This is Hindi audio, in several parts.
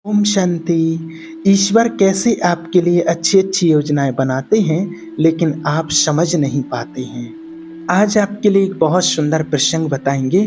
ओम शांति। ईश्वर कैसे आपके लिए अच्छी-अच्छी योजनाएँ बनाते हैं, लेकिन आप समझ नहीं पाते हैं। आज आपके लिए एक बहुत सुंदर प्रसंग बताएँगे,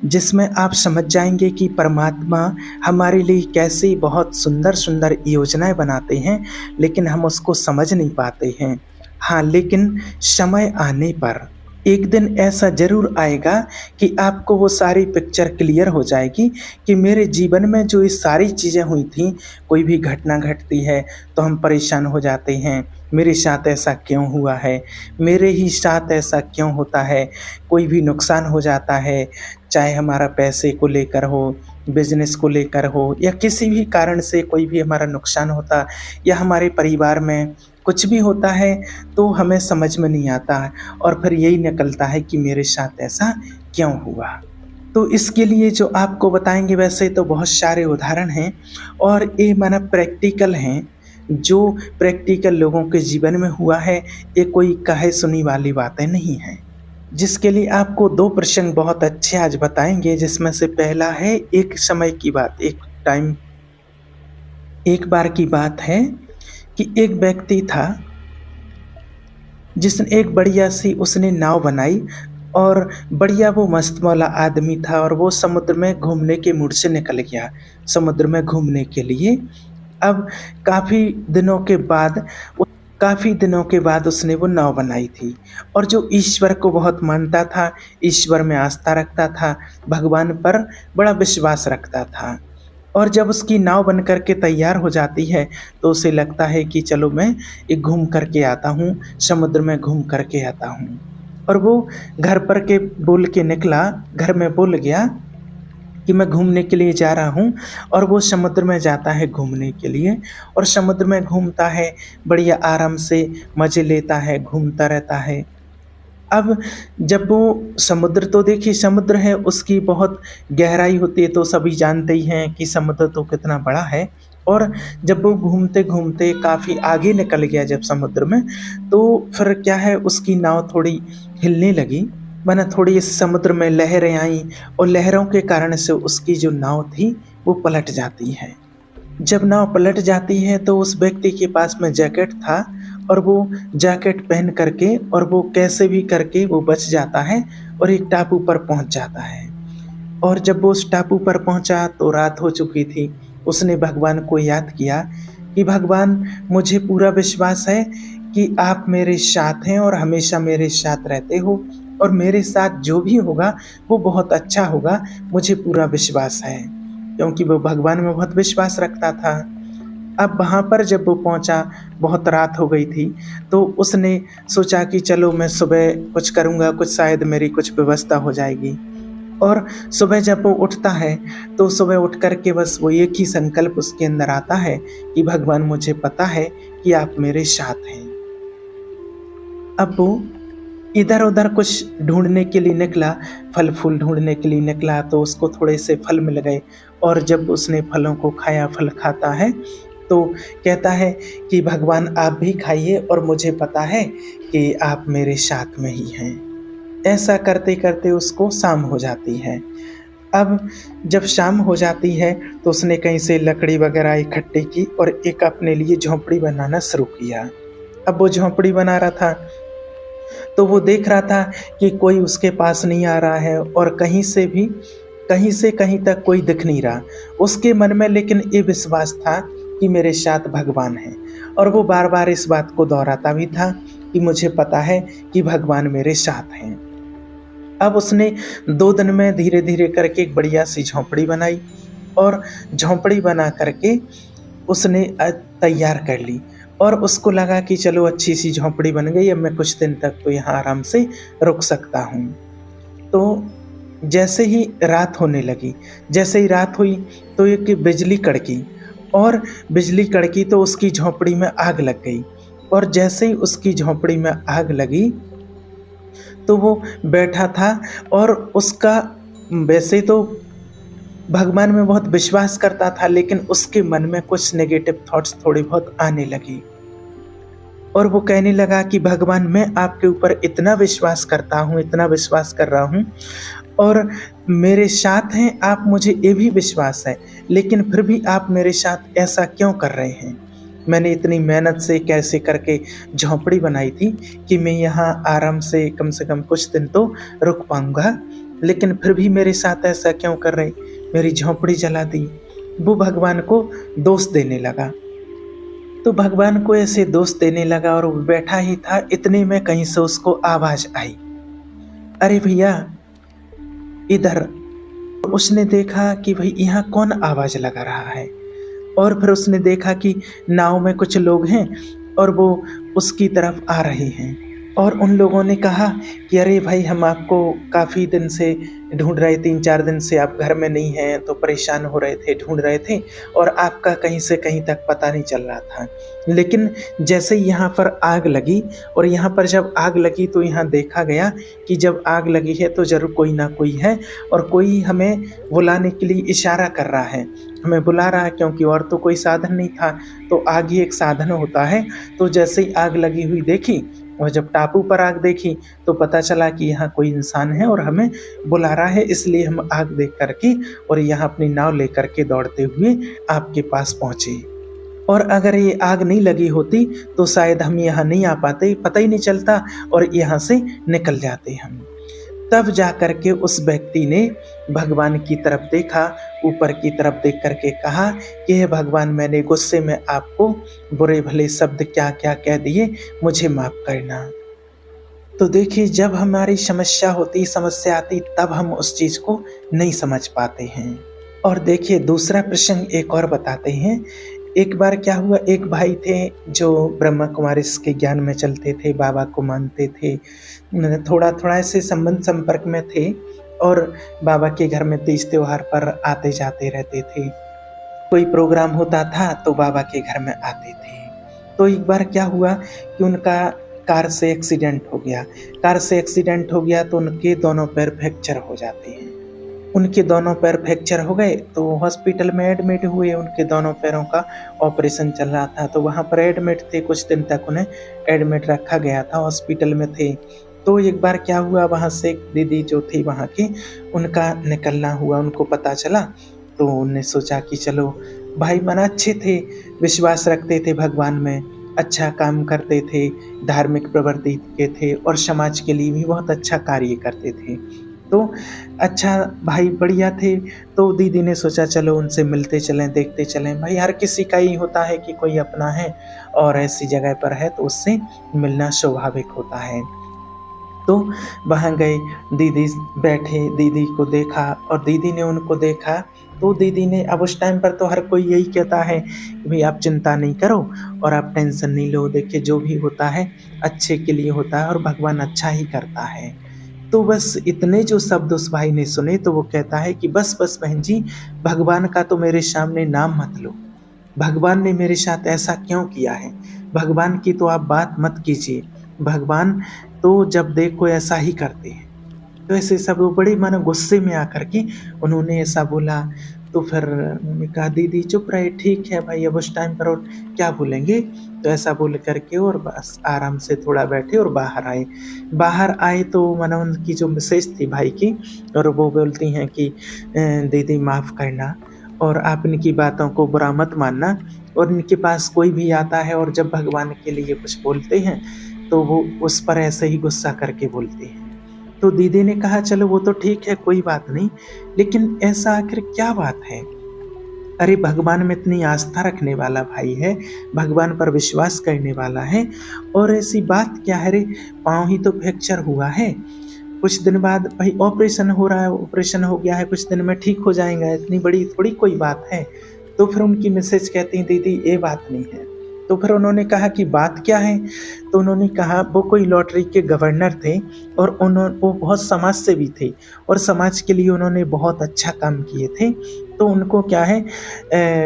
जिसमें आप समझ जाएँगे कि परमात्मा हमारे लिए कैसे बहुत सुंदर-सुंदर योजनाएँ बनाते हैं, लेकिन हम उसको समझ नहीं पाते हैं। हाँ, लेकिन समय आने पर एक दिन ऐसा ज़रूर आएगा कि आपको वो सारी पिक्चर क्लियर हो जाएगी कि मेरे जीवन में जो ये सारी चीज़ें हुई थीं, कोई भी घटना घटती है तो हम परेशान हो जाते हैं, मेरे साथ ऐसा क्यों हुआ है? मेरे ही साथ ऐसा क्यों होता है? कोई भी नुकसान हो जाता है, चाहे हमारा पैसे को लेकर हो, बिज़नेस को लेकर हो या किसी भी कारण से कोई भी हमारा नुकसान होता या हमारे परिवार में कुछ भी होता है तो हमें समझ में नहीं आता है और फिर यही निकलता है कि मेरे साथ ऐसा क्यों हुआ? तो इसके लिए जो आपको बताएँगे वैसे तो बहुत सारे उदाहरण हैं और ये माना प्रैक्टिकल हैं, जो प्रैक्टिकल लोगों के जीवन में हुआ है, ये कोई कहे-सुनी वाली बातें नहीं हैं। जिसके लिए आपको 2 प्रसंग बहुत अच्छे आज बताएँगे, जिसमें से पहला है एक समय की बात, एक बार की बात है कि एक व्यक्ति था, जिसने एक बढ़िया-सी उसने नाव बनाई और बढ़िया वो मस्त-मौला आदमी था और वो समुद्र में घूमने के मूड से निकल गया, समुद्र में घूमने के लिए। अब काफ़ी दिनों के बाद उ काफ़ी दिनों के बाद उसने वो नाव बनाई थी और जो ईश्वर को बहुत मानता था, ईश्वर में आस्था रखता था, भगवान पर बड़ा विश्वास रखता था। और जब उसकी नाव बन कर के तैयार हो जाती है, तो उसे लगता है कि चलो मैं एक घूम कर के आता हूँ, समुद्र में घूम कर के आता हूँ। और वो घर पर के बोल के निकला, घर में बोल गया कि मैं घूमने के लिए जा रहा हूँ और वो समुद्र में जाता है घूमने के लिए और समुद्र में घूमता है, बढ़िया आराम से मज़े लेता है, घूमता रहता है। अब जब वो समुद्र तो देखिए समुद्र है उसकी बहुत गहराई होती है तो सभी जानते ही हैं कि समुद्र तो कितना बड़ा है और जब वो घूमते-घूमते काफ़ी आगे निकल गया जब समुद्र में, तो फिर क्या है उसकी नाव थोड़ी हिलने लगी, माने थोड़ी इस समुद्र में लहरें आईं और लहरों के कारण से उसकी जो नाव थी वो पलट जाती है। जब नाव पलट जाती है तो उस व्यक्ति के पास में जैकेट था और वो जैकेट पहन करके और वो कैसे भी करके वो बच जाता है और एक टापू पर पहुँच जाता है। और जब वो उस टापू पर पहुँचा तो रात हो चुकी थी। उसने भगवान को याद किया कि भगवान मुझे पूरा विश्वास है कि आप मेरे साथ हैं और हमेशा मेरे साथ रहते हो और मेरे साथ जो भी होगा वो बहुत अच्छा होगा, मुझे पूरा विश्वास है। क्योंकि वो भगवान में बहुत विश्वास रखता था। अब वहाँ पर जब वो पहुँचा, बहुत रात हो गई थी, तो उसने सोचा कि चलो मैं सुबह कुछ करूँगा, कुछ शायद मेरी कुछ व्यवस्था हो जाएगी। और सुबह जब वो उठता है, तो सुबह उठ कर के बस वो एक ही संकल्प उसके अंदर आता है कि भगवान मुझे पता है कि आप मेरे साथ हैं। अब वो इधर-उधर कुछ ढूँढने के लिए निकला, फल-फूल ढूँढने के लिए निकला तो उसको थोड़े से फल मिल गए और जब उसने फलों को खाया, फल खाता है, तो कहता है कि भगवान आप भी खाइए और मुझे पता है कि आप मेरे साथ में ही हैं। ऐसा करते-करते उसको शाम हो जाती है। अब जब शाम हो जाती है, तो उसने कहीं से लकड़ी वगैरह इकट्ठी की और एक अपने लिए झोंपड़ी बनाना शुरू किया। अब वो झोंपड़ी बना रहा था तो वो देख रहा था कि कोई उसके पास नहीं आ रहा है और कहीं से कहीं तक कोई दिख नहीं रहा। उसके मन में लेकिन ये विश्वास था कि मेरे साथ भगवान हैं और वो बार-बार इस बात को दोहराता भी था कि मुझे पता है कि भगवान मेरे साथ हैं। अब उसने 2 दिन में धीरे-धीरे करके एक बढ़िया-सी झोंपड़ी बनाई और झोंपड़ी बना करके उसने तैयार कर ली और उसको लगा कि चलो अच्छी-सी झोंपड़ी बन गई, अब मैं कुछ दिन तक तो यहाँ आराम से रुक सकता हूँ। तो जैसे ही रात होने लगी, जैसे ही रात हुई तो एक बिजली कड़की और बिजली कड़की तो उसकी झोंपड़ी में आग लग गई और जैसे ही उसकी झोंपड़ी में आग लगी, तो वो बैठा था और उसका वैसे तो भगवान में बहुत विश्वास करता था लेकिन उसके मन में कुछ नेगेटिव थॉट्स थोड़ी बहुत आने लगी और वो कहने लगा कि भगवान मैं आपके ऊपर इतना विश्वास करता हूँ, इतना विश्वास कर रहा हूँ और मेरे साथ हैं आप, मुझे ये भी विश्वास है, लेकिन फिर भी आप मेरे साथ ऐसा क्यों कर रहे हैं? मैंने इतनी मेहनत से करके झोंपड़ी बनाई थी कि मैं यहाँ आराम से कम कुछ दिन तो रुक पाऊँगा, लेकिन फिर भी मेरे साथ ऐसा क्यों कर रहे? मेरी झोंपड़ी जला दी। वो भगवान को दोष देने लगा। तो भगवान को ऐसे दोष देने लगा और वो बैठा ही था, इतने में कहीं से उसको आवाज़ आई, "अरे भैया, इधर।" उसने देखा कि भई यहाँ कौन आवाज़ लगा रहा है, और फिर उसने देखा कि नाव में कुछ लोग हैं और वो उसकी तरफ आ रहे हैं। और उन लोगों ने कहा कि अरे भाई, हम आपको काफ़ी दिन से ढूँढ रहे, 3-4 दिन से आप घर में नहीं हैं, तो परेशान हो रहे थे, ढूँढ रहे थे और आपका कहीं से कहीं तक पता नहीं चल रहा था। लेकिन जैसे ही यहाँ पर आग लगी, और यहाँ पर जब आग लगी तो यहाँ देखा गया कि जब आग लगी है तो ज़रूर कोई ना कोई है, और कोई हमें बुलाने के लिए इशारा कर रहा है, हमें बुला रहा है, क्योंकि और तो कोई साधन नहीं था, तो आग ही एक साधन होता है। तो जैसे ही आग लगी हुई देखी और जब टापू पर आग देखी तो पता चला कि यहाँ कोई इंसान है और हमें बुला रहा है, इसलिए हम आग देख कर के और यहाँ अपनी नाव लेकर के दौड़ते हुए आपके पास पहुँचे। और अगर ये आग नहीं लगी होती तो शायद हम यहाँ नहीं आ पाते, पता ही नहीं चलता और यहाँ से निकल जाते हम। तब जा कर के उस व्यक्ति ने भगवान की तरफ देखा, ऊपर की तरफ देख कर के कहा कि हे भगवान, मैंने गुस्से में आपको बुरे भले शब्द क्या-क्या कह दिए, मुझे माफ़ करना। तो देखिए, जब हमारी समस्या आती तब हम उस चीज़ को नहीं समझ पाते हैं। और देखिए, दूसरा प्रसंग एक और बताते हैं। एक बार क्या हुआ, एक भाई थे जो ब्रह्मा कुमारीज़ के ज्ञान में चलते थे, बाबा को मानते थे, थोड़ा-थोड़ा ऐसे संबंध संपर्क में थे और बाबा के घर में तीज त्योहार पर आते-जाते रहते थे। कोई प्रोग्राम होता था तो बाबा के घर में आते थे। तो एक बार क्या हुआ कि उनका कार से एक्सीडेंट हो गया। कार से एक्सीडेंट हो गया तो उनके दोनों पैर फ्रैक्चर हो जाते हैं। उनके दोनों पैर फ्रैक्चर हो गए तो हॉस्पिटल में एडमिट हुए, उनके दोनों पैरों का ऑपरेशन चल रहा था, तो वहाँ पर एडमिट थे, कुछ दिन तक उन्हें एडमिट रखा गया था, हॉस्पिटल में थे। तो एक बार क्या हुआ, वहाँ से एक दीदी जो थी वहाँ की, उनका निकलना हुआ, उनको पता चला, तो उन्होंने सोचा कि चलो, भाई माना अच्छे थे, विश्वास रखते थे भगवान में, अच्छा काम करते थे, धार्मिक प्रवृत्ति के थे और समाज के लिए भी बहुत अच्छा कार्य करते थे। तो अच्छा भाई बढ़िया थे, तो दीदी ने सोचा चलो उनसे मिलते चलें, देखते चलें। भाई हर किसी का ही होता है कि कोई अपना है और ऐसी जगह पर है तो उससे मिलना स्वाभाविक होता है। तो वहाँ गए, दीदी बैठे, दीदी को देखा और दीदी ने उनको देखा, तो दीदी ने, अब उस टाइम पर तो हर कोई यही कहता है कि भाई आप चिंता नहीं करो और आप टेंशन नहीं लो, देखिए जो भी होता है अच्छे के लिए होता है और भगवान अच्छा ही करता है। तो बस इतने जो शब्द उस भाई ने सुने तो वो कहता है कि बस बस बहन जी, भगवान का तो मेरे सामने नाम मत लो, भगवान ने मेरे साथ ऐसा क्यों किया है, भगवान की तो आप बात मत कीजिए, भगवान तो जब देखो ऐसा ही करते हैं। तो ऐसे सब वो बड़े मानो गुस्से में आकर के उन्होंने ऐसा बोला। तो फिर उन्होंने कहा दीदी चुप रहे, ठीक है भाई, अब उस टाइम पर और क्या बोलेंगे। तो ऐसा बोल करके और बस आराम से थोड़ा बैठे और बाहर आए। बाहर आए तो मानो उनकी जो मिसेज थी भाई की, और वो बोलती हैं कि दीदी माफ़ करना और आप इनकी बातों को बुरा मत मानना, और इनके पास कोई भी आता है और जब भगवान के लिए कुछ बोलते हैं तो वो उस पर ऐसे ही गुस्सा करके बोलते हैं। तो दीदी ने कहा चलो वो तो ठीक है, कोई बात नहीं, लेकिन ऐसा आखिर क्या बात है? अरे भगवान में इतनी आस्था रखने वाला भाई है, भगवान पर विश्वास करने वाला है, और ऐसी बात क्या है रे, पाँव ही तो फ्रैक्चर हुआ है, कुछ दिन बाद भाई ऑपरेशन हो रहा है, ऑपरेशन हो गया है, कुछ दिन में ठीक हो जाएगा, इतनी बड़ी थोड़ी कोई बात है। तो फिर उनकी मिसेज कहती हैं दीदी ये बात नहीं है। तो फिर उन्होंने कहा कि बात क्या है? तो उन्होंने कहा वो कोई लॉटरी के गवर्नर थे और वो बहुत समाज सेवी थे और समाज के लिए उन्होंने बहुत अच्छा काम किए थे। तो उनको क्या है,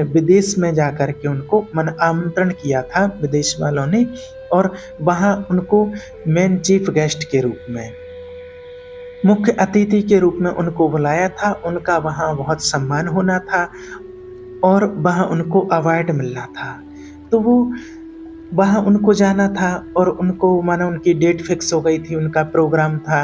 विदेश में जा कर के उनको आमंत्रण किया था विदेश वालों ने, और वहाँ उनको मेन चीफ गेस्ट के रूप में, मुख्य अतिथि के रूप में उनको बुलाया था। उनका वहाँ बहुत सम्मान होना था और वहाँ उनको अवार्ड मिलना था। तो वो वहाँ उनको जाना था और उनको मानो उनकी डेट फिक्स हो गई थी, उनका प्रोग्राम था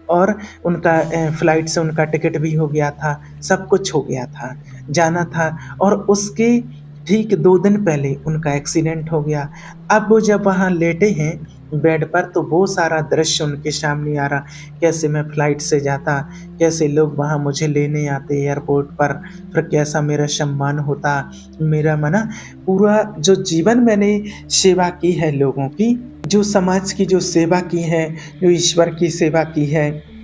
और उनका फ्लाइट से उनका टिकट भी हो गया था, सब कुछ हो गया था, जाना था और उसके ठीक 2 दिन पहले उनका एक्सीडेंट हो गया। अब वो जब वहाँ लेटे हैं बेड पर तो वो सारा दृश्य उनके सामने आ रहा, कैसे मैं फ्लाइट से जाता, कैसे लोग वहाँ मुझे लेने आते एयरपोर्ट पर, फिर कैसा मेरा सम्मान होता, मेरा मना पूरा जो जीवन मैंने सेवा की है लोगों की, जो समाज की जो सेवा की है, जो ईश्वर की सेवा की है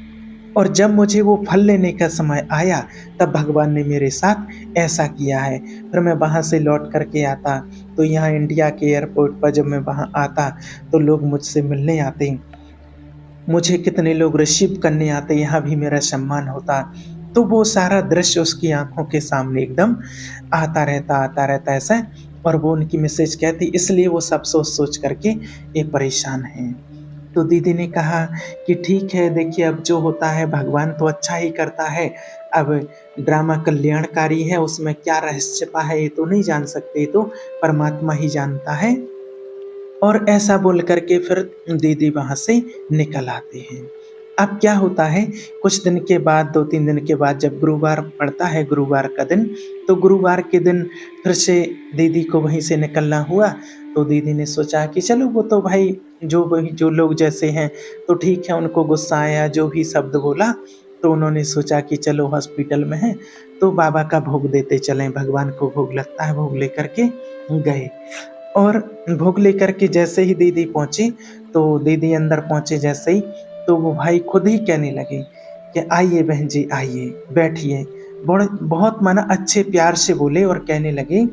और जब मुझे वो फल लेने का समय आया, तब भगवान ने मेरे साथ ऐसा किया है। फिर मैं वहाँ से लौट कर के आता, तो यहाँ इंडिया के एयरपोर्ट पर जब मैं वहाँ आता, तो लोग मुझसे मिलने आते, मुझे कितने लोग रिसीव करने आते, यहाँ भी मेरा सम्मान होता। तो वो सारा दृश्य उसकी आँखों के सामने एकदम आता रहता ऐसा और वो उनकी मिसेज कहती इसलिए वो सब सोच-सोच कर के ये परेशान हैं। तो दीदी ने कहा कि ठीक है देखिए अब जो होता है भगवान तो अच्छा ही करता है, अब ड्रामा कल्याणकारी है उसमें क्या रहस्य छिपा है ये तो नहीं जान सकते, ये तो परमात्मा ही जानता है। और ऐसा बोल कर के फिर दीदी वहाँ से निकल आते हैं। अब क्या होता है कुछ दिन के बाद 2-3 दिन के बाद जब गुरुवार पड़ता है गुरुवार का दिन, तो गुरुवार के दिन फिर से दीदी को वहीं से निकलना हुआ, तो दीदी ने सोचा कि चलो वो तो भाई जो लोग जैसे हैं तो ठीक है उनको गुस्सा आया जो भी शब्द बोला, तो उन्होंने सोचा कि चलो हॉस्पिटल में हैं, तो बाबा का भोग देते चलें, भगवान को भोग लगता है, भोग लेकर के गए। और भोग लेकर के जैसे ही दीदी पहुँची, तो दीदी अंदर पहुँचे जैसे ही, तो वो भाई खुद ही कहने लगे कि आइए बहन जी आइए, बैठिए। बहुत माना अच्छे प्यार से बोले और कहने लगे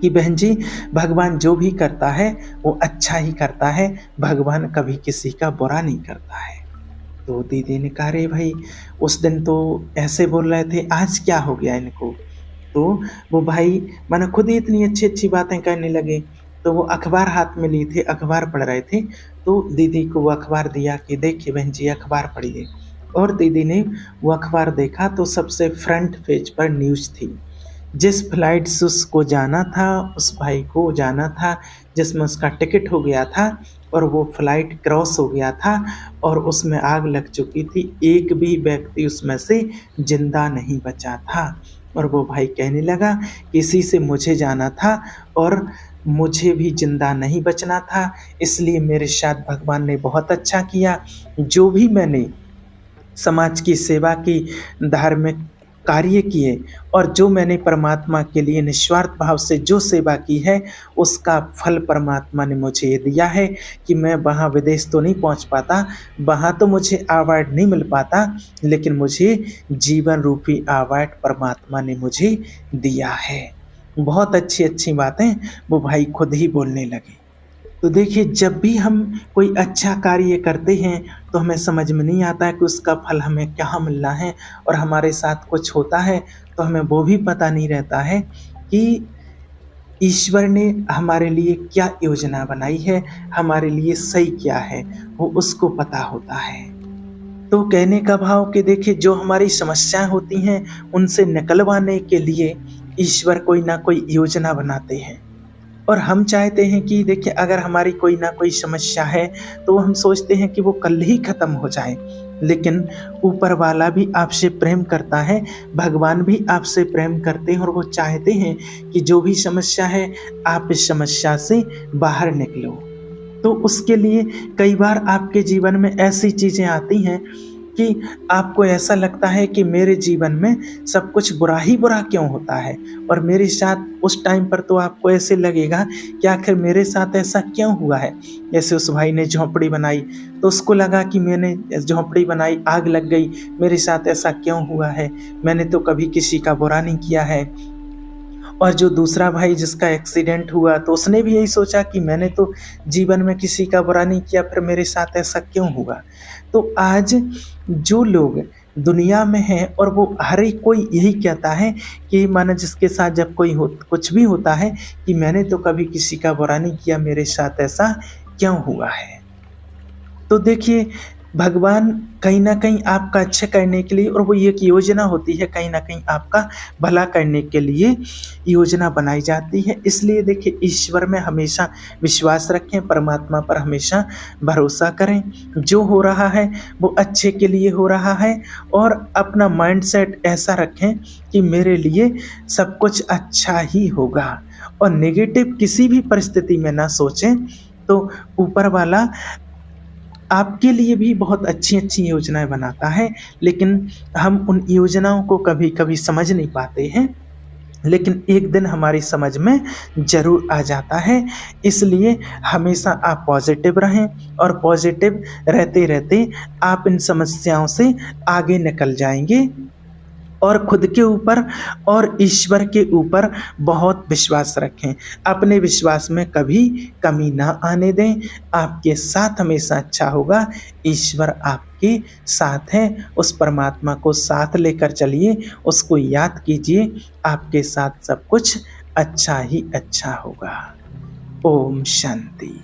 कि बहन जी भगवान जो भी करता है वो अच्छा ही करता है, भगवान कभी किसी का बुरा नहीं करता है। तो दीदी ने कहा अरे भाई उस दिन तो ऐसे बोल रहे थे, आज क्या हो गया इनको? तो वो भाई मानो खुद ही इतनी अच्छी-अच्छी बातें करने लगे। तो वो अखबार हाथ में लिए थे, अखबार पढ़ रहे थे, तो दीदी को वो अखबार दिया कि देखिए बहन जी अखबार पढ़िए। और दीदी ने वो अखबार देखा तो सबसे फ्रंट पेज पर न्यूज़ थी। जिस फ्लाइट से उसको जाना था, उस भाई को जाना था, जिसमें उसका टिकट हो गया था और वो फ्लाइट क्रॉस हो गया था और उसमें आग लग चुकी थी, एक भी व्यक्ति उसमें से ज़िंदा नहीं बचा था। और वो भाई कहने लगा कि इसी से मुझे जाना था और मुझे भी ज़िंदा नहीं बचना था, इसलिए मेरे साथ भगवान ने बहुत अच्छा किया। जो भी मैंने समाज की सेवा की, धार्मिक कार्य किए और जो मैंने परमात्मा के लिए निस्वार्थ भाव से जो सेवा की है, उसका फल परमात्मा ने मुझे ये दिया है कि मैं वहाँ विदेश तो नहीं पहुँच पाता, वहाँ तो मुझे अवार्ड नहीं मिल पाता, लेकिन मुझे जीवन रूपी अवार्ड परमात्मा ने मुझे दिया है। बहुत अच्छी-अच्छी बातें वो भाई खुद ही बोलने लगे। तो देखिए जब भी हम कोई अच्छा कार्य करते हैं तो हमें समझ में नहीं आता है कि उसका फल हमें क्या मिलना है और हमारे साथ कुछ होता है तो हमें वो भी पता नहीं रहता है कि ईश्वर ने हमारे लिए क्या योजना बनाई है, हमारे लिए सही क्या है, वो उसको पता होता है। तो कहने का भाव कि देखिए जो हमारी समस्याएँ होती हैं उनसे निकलवाने के लिए ईश्वर कोई ना कोई योजना बनाते हैं। और हम चाहते हैं कि देखिए अगर हमारी कोई ना कोई समस्या है तो हम सोचते हैं कि वो कल ही ख़त्म हो जाए, लेकिन ऊपर वाला भी आपसे प्रेम करता है, भगवान भी आपसे प्रेम करते हैं और वो चाहते हैं कि जो भी समस्या है आप इस समस्या से बाहर निकलो। तो उसके लिए कई बार आपके जीवन में ऐसी चीज़ें आती हैं कि आपको ऐसा लगता है कि मेरे जीवन में सब कुछ बुरा ही बुरा क्यों होता है और मेरे साथ उस टाइम पर तो आपको ऐसे लगेगा कि आखिर मेरे साथ ऐसा क्यों हुआ है। जैसे उस भाई ने झोंपड़ी बनाई तो उसको लगा कि मैंने झोंपड़ी बनाई, आग लग गई, मेरे साथ ऐसा क्यों हुआ है, मैंने तो कभी किसी का बुरा नहीं किया है। और जो दूसरा भाई जिसका एक्सीडेंट हुआ तो उसने भी यही सोचा कि मैंने तो जीवन में किसी का बुरा नहीं किया, फिर मेरे साथ ऐसा क्यों हुआ। तो आज जो लोग दुनिया में हैं और वो हर एक कोई यही कहता है कि मानो जिसके साथ जब कोई हो कुछ भी होता है कि मैंने तो कभी किसी का बुरा नहीं किया, मेरे साथ ऐसा क्यों हुआ है। तो देखिए भगवान कहीं न कहीं आपका अच्छा करने के लिए, और वो एक योजना होती है कहीं न कहीं आपका भला करने के लिए योजना बनाई जाती है। इसलिए देखिए, ईश्वर में हमेशा विश्वास रखें, परमात्मा पर हमेशा भरोसा करें। जो हो रहा है वो अच्छे के लिए हो रहा है, और अपना माइंडसेट ऐसा रखें कि मेरे लिए सब कुछ अच्छा ही होगा, और नेगेटिव किसी भी परिस्थिति में ना सोचें। तो ऊपर वाला आपके लिए भी बहुत अच्छी-अच्छी योजनाएँ बनाता है, लेकिन हम उन योजनाओं को कभी-कभी समझ नहीं पाते हैं, लेकिन एक दिन हमारी समझ में ज़रूर आ जाता है। इसलिए हमेशा आप पॉज़िटिव रहें, और पॉज़िटिव रहते-रहते आप इन समस्याओं से आगे निकल जाएँगे, और खुद के ऊपर और ईश्वर के ऊपर बहुत विश्वास रखें। अपने विश्वास में कभी कमी ना आने दें। आपके साथ हमेशा अच्छा होगा। ईश्वर आपके साथ है। उस परमात्मा को साथ लेकर चलिए, उसको याद कीजिए। आपके साथ सब कुछ अच्छा ही अच्छा होगा। ओम शांति।